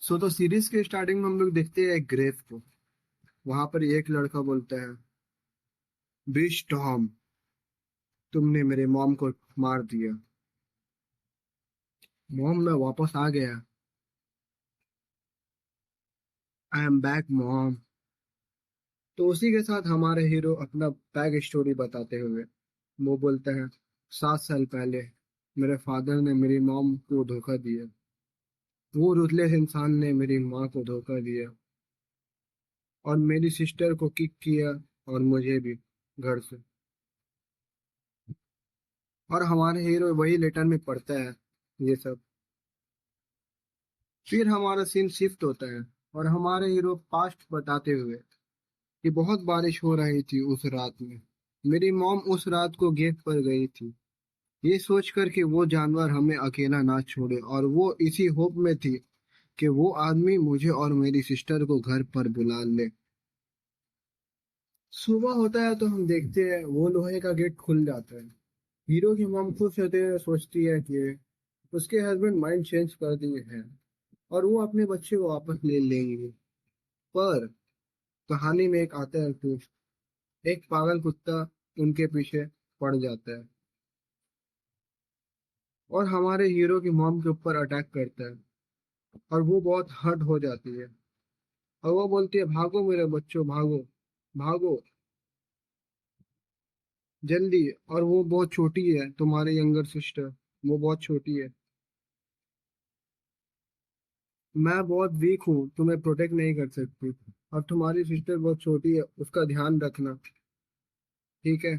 तो सीरीज के स्टार्टिंग में हम लोग देखते हैं एक ग्रेव को। वहां पर एक लड़का बोलता है, बीश टॉम, तुमने मेरे मॉम को मार दिया। मॉम, मैं वापस आ गया। I am back mom. तो उसी के साथ हमारे हीरो अपना बैक स्टोरी बताते हुए वो बोलते हैं, 7 साल पहले मेरे फादर ने मेरी मॉम को धोखा दिया। वो रूथलेस इंसान ने मेरी माँ को धोखा दिया और मेरी सिस्टर को किक किया, और मुझे भी, घर से। और हमारे हीरो वही लेटर में पढ़ता है ये सब। फिर हमारा सीन शिफ्ट होता है और हमारे हीरो पास्ट बताते हुए कि बहुत बारिश हो रही थी उस रात में। मेरी मॉम उस रात को गेट पर गई थी, ये सोचकर कि वो जानवर हमें अकेला ना छोड़े, और वो इसी होप में थी कि वो आदमी मुझे और मेरी सिस्टर को घर पर बुला ले। सुबह होता है तो हम देखते हैं वो लोहे का गेट खुल जाता है। हीरो की मॉम खुश होते हुए सोचती है कि उसके हस्बैंड माइंड चेंज कर दिए हैं और वो अपने बच्चे को वापस ले लेंगे। पर कहानी में एक आता है ट्विस्ट। एक पागल कुत्ता उनके पीछे पड़ जाता है और हमारे हीरो की मॉम के ऊपर अटैक करता है, और वो बहुत हर्ट हो जाती है। और वो बोलती है, भागो मेरे बच्चों, भागो, भागो जल्दी। और वो बहुत छोटी है, तुम्हारे यंगर सिस्टर, वो बहुत छोटी है। मैं बहुत वीक हूँ, तुम्हें प्रोटेक्ट नहीं कर सकती। और तुम्हारी सिस्टर बहुत छोटी है, उसका ध्यान रखना, ठीक है।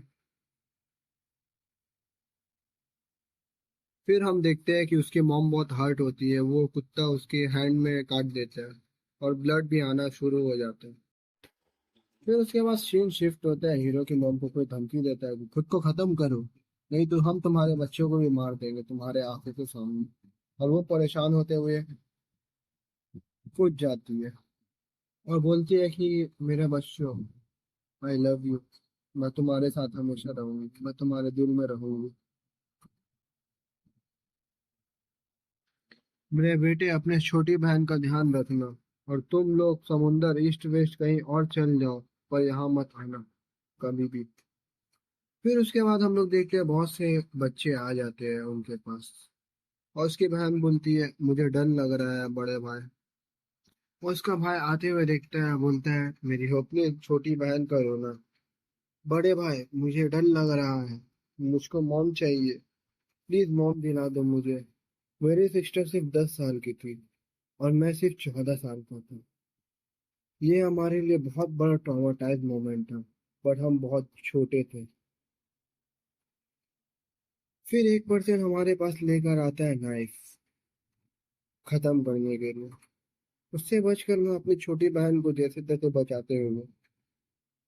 फिर हम देखते हैं कि उसकी मॉम बहुत हर्ट होती है, वो कुत्ता उसके हैंड में काट देता है और ब्लड भी आना शुरू हो जाता है। फिर उसके बाद सीन शिफ्ट होता है, हीरो की मॉम को कोई धमकी देता है कि खुद को खत्म करो, नहीं तो हम तुम्हारे बच्चों को भी मार देंगे तुम्हारे आंखों के सामने। और वो परेशान होते हुए कूद जाती है और बोलती है कि मेरे बच्चों, आई लव यू, मैं तुम्हारे साथ हमेशा रहूंगी, मैं तुम्हारे दिल में रहूंगी। मेरे बेटे, अपने छोटी बहन का ध्यान रखना, और तुम लोग समुंदर ईस्ट वेस्ट कहीं और चल जाओ, पर यहाँ मत आना कभी भी। फिर उसके बाद हम लोग देखते हैं बहुत से बच्चे आ जाते हैं उनके पास, और उसकी बहन बोलती है, मुझे डर लग रहा है बड़े भाई। और उसका भाई आते हुए देखता है, बोलता है, मेरी अपनी छोटी बहन का रोना। बड़े भाई, मुझे डर लग रहा है, मुझको मॉम चाहिए, प्लीज मॉम दिला दो मुझे। मेरी सिस्टर सिर्फ 10 साल की थी और मैं सिर्फ 14 साल का था। ये हमारे लिए बहुत बड़ा ट्रॉमाटाइज मोमेंट था, बट हम बहुत छोटे थे। फिर एक पर्सन हमारे पास लेकर आता है नाइफ, खत्म करने के लिए। उससे बचकर मैं अपनी छोटी बहन को जैसे तैसे बचाते हुए,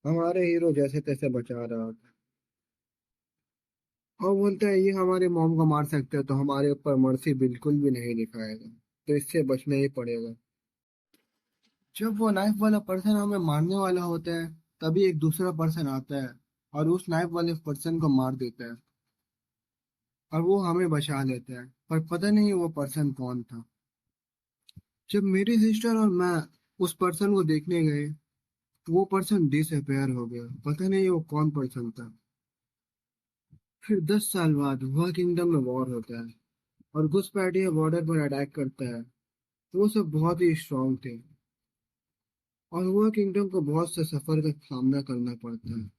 हमारे हीरो जैसे तैसे बचा रहा था। और बोलता है, ये हमारे मॉम को मार सकते हैं तो हमारे ऊपर मर्सी बिल्कुल भी नहीं दिखाएगा, तो इससे बचना ही पड़ेगा। जब वो नाइफ वाला पर्सन हमें मारने वाला होता है, तभी एक दूसरा पर्सन आता है और उस नाइफ वाले पर्सन को मार देता है, और वो हमें बचा लेता है, पर पता नहीं वो पर्सन कौन था। जब मेरी सिस्टर और मैं उस पर्सन को देखने गए, वो पर्सन डिसअपेयर हो गया, पता नहीं वो कौन पर्सन था। फिर 10 साल बाद वह किंगडम में वॉर होता है और घुसपैठिया बॉर्डर पर अटैक करता है। वो सब बहुत ही स्ट्रांग थे और वह किंगडम को बहुत से सफर का सामना करना पड़ता है।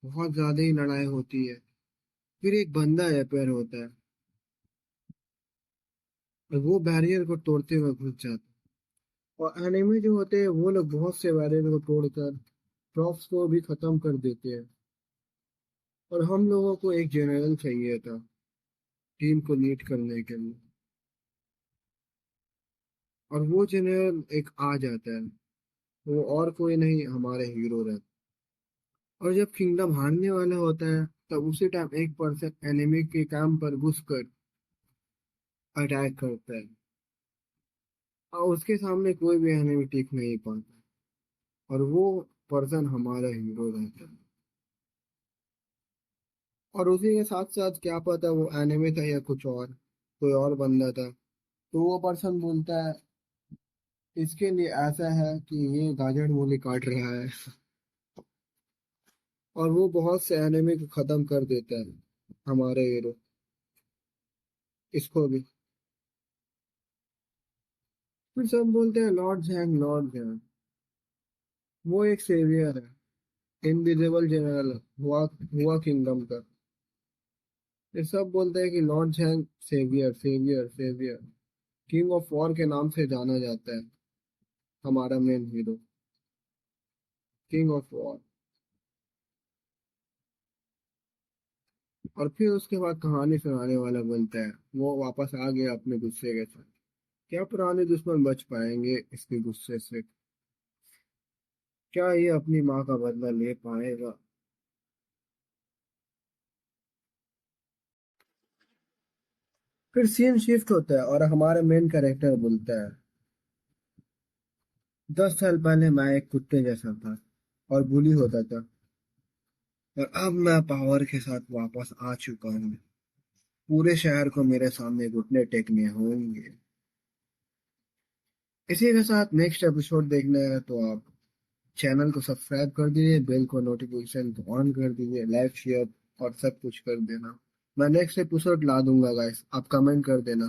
बहुत ज्यादा ही लड़ाई होती है। फिर एक बंदा अपेयर होता है और वो बैरियर को तोड़ते हुए घुस जाता है। और एनिमी जो होते हैं वो लोग बहुत से बैरियर को तोड़कर ड्रॉप्स को भी खत्म कर देते हैं। और हम लोगों को एक जनरल चाहिए था टीम को लीड करने के लिए, और वो जनरल एक आ जाता है। वो और कोई नहीं, हमारे हीरो रहते। और जब किंगडम हारने वाला होता है, तब उसी टाइम एक पर्सन एनिमी के कैंप पर घुसकर अटैक करता है, और उसके सामने कोई भी एनिमी टिक नहीं पाता, और वो पर्सन हमारा हीरो रहता है। और उसी के साथ साथ क्या पता वो एनिमी था या कुछ और, कोई और बंदा था। तो वो पर्सन बोलता है, इसके लिए ऐसा है कि ये गाजर मूली काट रहा है और वो बहुत से एनिमी को खत्म कर देता है, हमारे हीरो। इसको भी। फिर सब बोलते हैं लॉर्ड जैंग, लॉर्ड जैंग। वो एक सेवियर है, इनविजिबल जनरल हुआ हुआ किंगडम का। ये सब बोलते हैं कि लॉर्ड जैंग saviour, saviour, saviour. King of war के नाम से जाना जाता है हमारा main hero, king of war. और फिर उसके बाद कहानी सुनाने वाला बनता है, वो वापस आ गया अपने गुस्से के साथ। क्या पुराने दुश्मन बच पाएंगे इसके गुस्से से? क्या ये अपनी माँ का बदला ले पाएगा? फिर सीन शिफ्ट होता है और हमारा मेन कैरेक्टर बोलता है, 10 साल पहले मैं एक कुत्ते जैसा था और बुली होता था, और अब मैं पावर के साथ वापस आ चुका हूँ। पूरे शहर को मेरे सामने घुटने टेकने होंगे। इसी के साथ नेक्स्ट एपिसोड देखना है तो आप चैनल को सब्सक्राइब कर दीजिए, बेल को नोटिफिकेशन को ऑन कर दीजिए, लाइक शेयर और सब कुछ कर देना। मैं नेक्स्ट एपिसोड ला दूंगा गाइस, आप कमेंट कर देना।